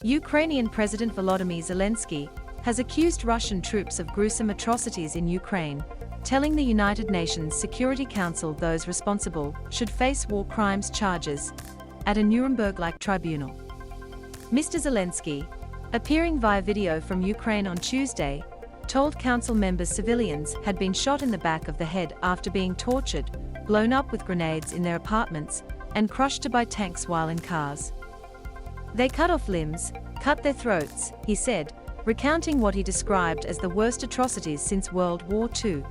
Ukrainian President Volodymyr Zelensky has accused Russian troops of gruesome atrocities in Ukraine, telling the United Nations Security Council those responsible should face war crimes charges at a Nuremberg-like tribunal. Mr. Zelensky, appearing via video from Ukraine on Tuesday, told council members civilians had been shot in the back of the head after being tortured, blown up with grenades in their apartments, and crushed by tanks while in cars. They cut off limbs, cut their throats, he said, recounting what he described as the worst atrocities since World War II.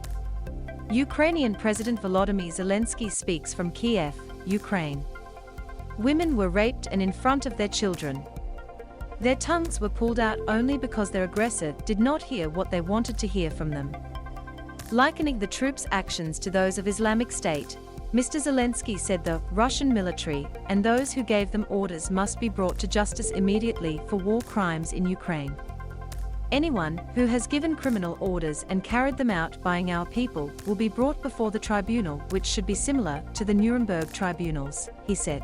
Ukrainian President Volodymyr Zelensky speaks from Kyiv, Ukraine. Women were raped and in front of their children. Their tongues were pulled out only because their aggressor did not hear what they wanted to hear from them. Likening the troops' actions to those of Islamic State, Mr. Zelensky said the Russian military and those who gave them orders must be brought to justice immediately for war crimes in Ukraine. Anyone who has given criminal orders and carried them out by our people will be brought before the tribunal, which should be similar to the Nuremberg tribunals, he said.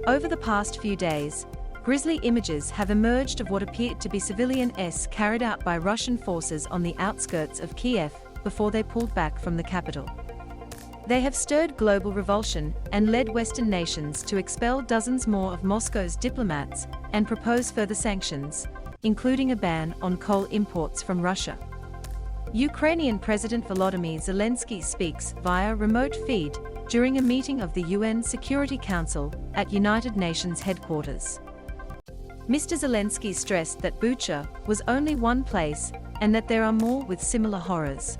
Over the past few days, grisly images have emerged of what appeared to be civilians carried out by Russian forces on the outskirts of Kyiv before they pulled back from the capital. They have stirred global revulsion and led Western nations to expel dozens more of Moscow's diplomats and propose further sanctions, including a ban on coal imports from Russia. Ukrainian President Volodymyr Zelensky speaks via remote feed during a meeting of the UN Security Council at United Nations headquarters. Mr. Zelensky stressed that Bucha was only one place and that there are more with similar horrors.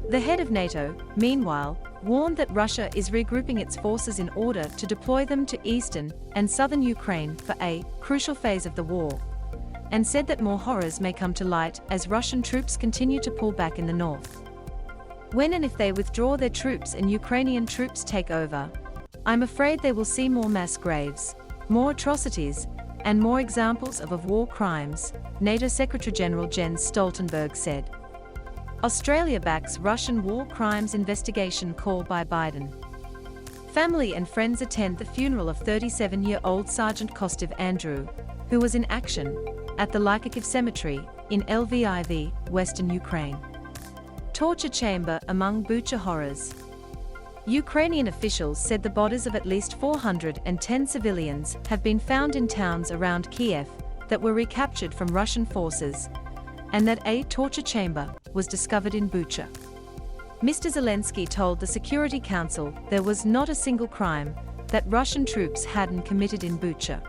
The head of NATO, meanwhile, warned that Russia is regrouping its forces in order to deploy them to eastern and southern Ukraine for a crucial phase of the war, and said that more horrors may come to light as Russian troops continue to pull back in the north. When and if they withdraw their troops and Ukrainian troops take over, I'm afraid they will see more mass graves, more atrocities, and more examples of war crimes, NATO Secretary-General Jens Stoltenberg said. Australia backs Russian war crimes investigation call by Biden. Family and friends attend the funeral of 37-year-old Sergeant Kostov Andrew, who was in action at the Kyiv cemetery in Lviv, western Ukraine. Torture chamber among Bucha horrors. Ukrainian officials said the bodies of at least 410 civilians have been found in towns around Kyiv that were recaptured from Russian forces, and that a torture chamber was discovered in Bucha. Mr. Zelensky told the Security Council there was not a single crime that Russian troops hadn't committed in Bucha.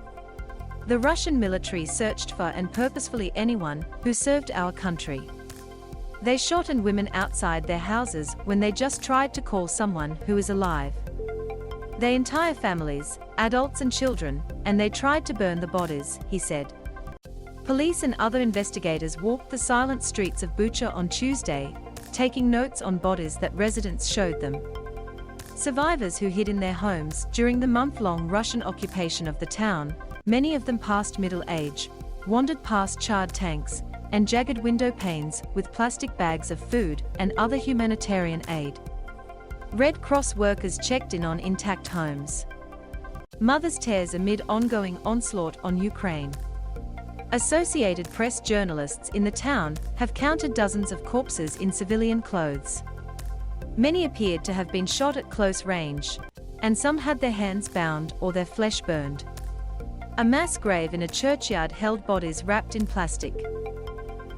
The Russian military searched for and purposefully anyone who served our country. They shot and women outside their houses when they just tried to call someone who is alive. Their entire families, adults and children, and they tried to burn the bodies, he said. Police and other investigators walked the silent streets of Bucha on Tuesday, taking notes on bodies that residents showed them. Survivors who hid in their homes during the month-long Russian occupation of the town, many of them past middle age, wandered past charred tanks and jagged window panes with plastic bags of food and other humanitarian aid. Red Cross workers checked in on intact homes. Mothers tears amid ongoing onslaught on Ukraine. Associated Press journalists in the town have counted dozens of corpses in civilian clothes. Many appeared to have been shot at close range, and some had their hands bound or their flesh burned. A mass grave in a churchyard held bodies wrapped in plastic.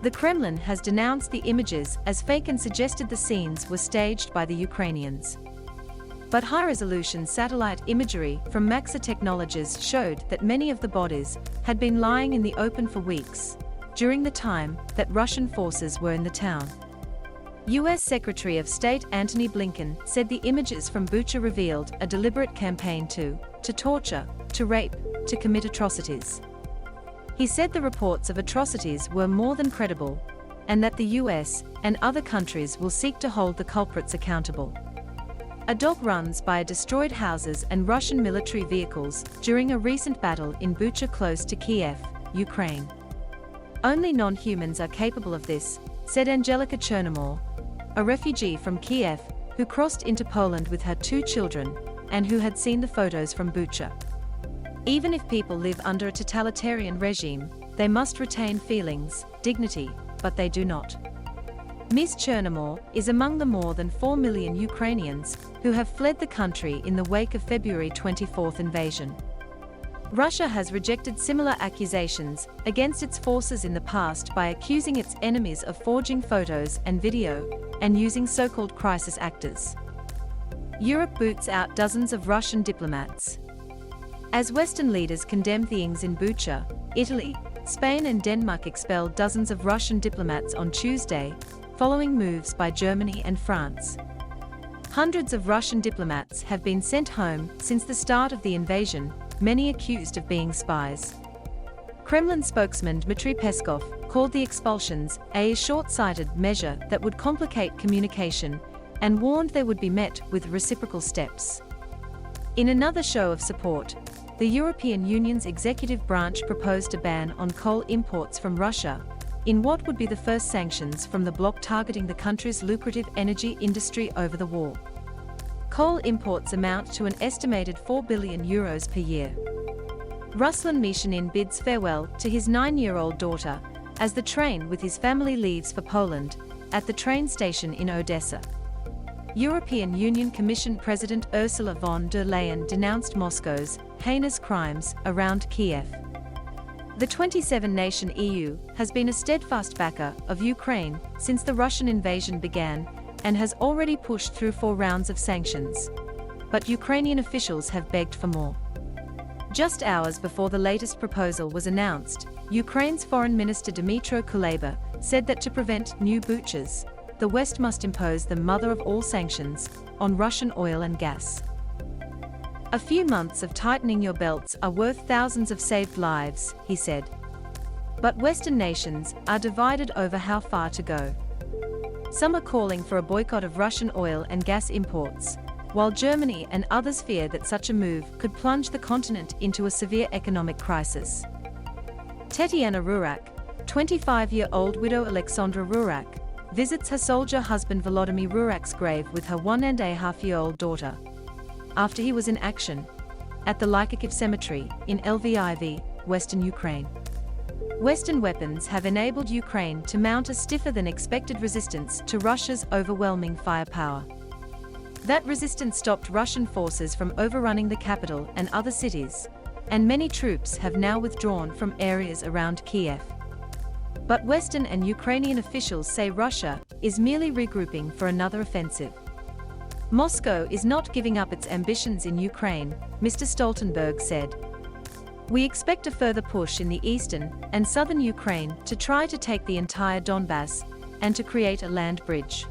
The Kremlin has denounced the images as fake and suggested the scenes were staged by the Ukrainians. But high-resolution satellite imagery from Maxa Technologies showed that many of the bodies had been lying in the open for weeks, during the time that Russian forces were in the town. U.S. Secretary of State Antony Blinken said the images from Bucha revealed a deliberate campaign to torture, to rape, to commit atrocities. He said the reports of atrocities were more than credible, and that the U.S. and other countries will seek to hold the culprits accountable. A dog runs by destroyed houses and Russian military vehicles during a recent battle in Bucha close to Kyiv, Ukraine. Only non-humans are capable of this, said Angelika Chernomor, a refugee from Kyiv who crossed into Poland with her 2 children and who had seen the photos from Bucha. Even if people live under a totalitarian regime, they must retain feelings, dignity, but they do not. Ms. Chernomor is among the more than 4 million Ukrainians who have fled the country in the wake of February 24th invasion. Russia has rejected similar accusations against its forces in the past by accusing its enemies of forging photos and video and using so-called crisis actors. Europe boots out dozens of Russian diplomats. As Western leaders condemned the ings in Bucha, Italy, Spain and Denmark expelled dozens of Russian diplomats on Tuesday, following moves by Germany and France. Hundreds of Russian diplomats have been sent home since the start of the invasion, many accused of being spies. Kremlin spokesman Dmitry Peskov called the expulsions a short-sighted measure that would complicate communication and warned they would be met with reciprocal steps. In another show of support, the European Union's executive branch proposed a ban on coal imports from Russia, in what would be the first sanctions from the bloc targeting the country's lucrative energy industry over the war. Coal imports amount to an estimated €4 billion per year. Ruslan Mishanin bids farewell to his 9-year-old daughter as the train with his family leaves for Poland at the train station in Odessa. European Union Commission President Ursula von der Leyen denounced Moscow's heinous crimes around Kyiv. The 27-nation EU has been a steadfast backer of Ukraine since the Russian invasion began and has already pushed through 4 rounds of sanctions. But Ukrainian officials have begged for more. Just hours before the latest proposal was announced, Ukraine's Foreign Minister Dmytro Kuleba said that to prevent new Buchas, the West must impose the mother of all sanctions on Russian oil and gas. A few months of tightening your belts are worth thousands of saved lives, he said. But Western nations are divided over how far to go. Some are calling for a boycott of Russian oil and gas imports, while Germany and others fear that such a move could plunge the continent into a severe economic crisis. Tetiana Rurak, 25-year-old widow Alexandra Rurak, visits her soldier husband Volodymyr Rurak's grave with her 1.5-year-old daughter, after he was in action at the Kyiv cemetery in Lviv, western Ukraine. Western weapons have enabled Ukraine to mount a stiffer-than-expected resistance to Russia's overwhelming firepower. That resistance stopped Russian forces from overrunning the capital and other cities, and many troops have now withdrawn from areas around Kyiv. But Western and Ukrainian officials say Russia is merely regrouping for another offensive. Moscow is not giving up its ambitions in Ukraine, Mr. Stoltenberg said. We expect a further push in the eastern and southern Ukraine to try to take the entire Donbass and to create a land bridge.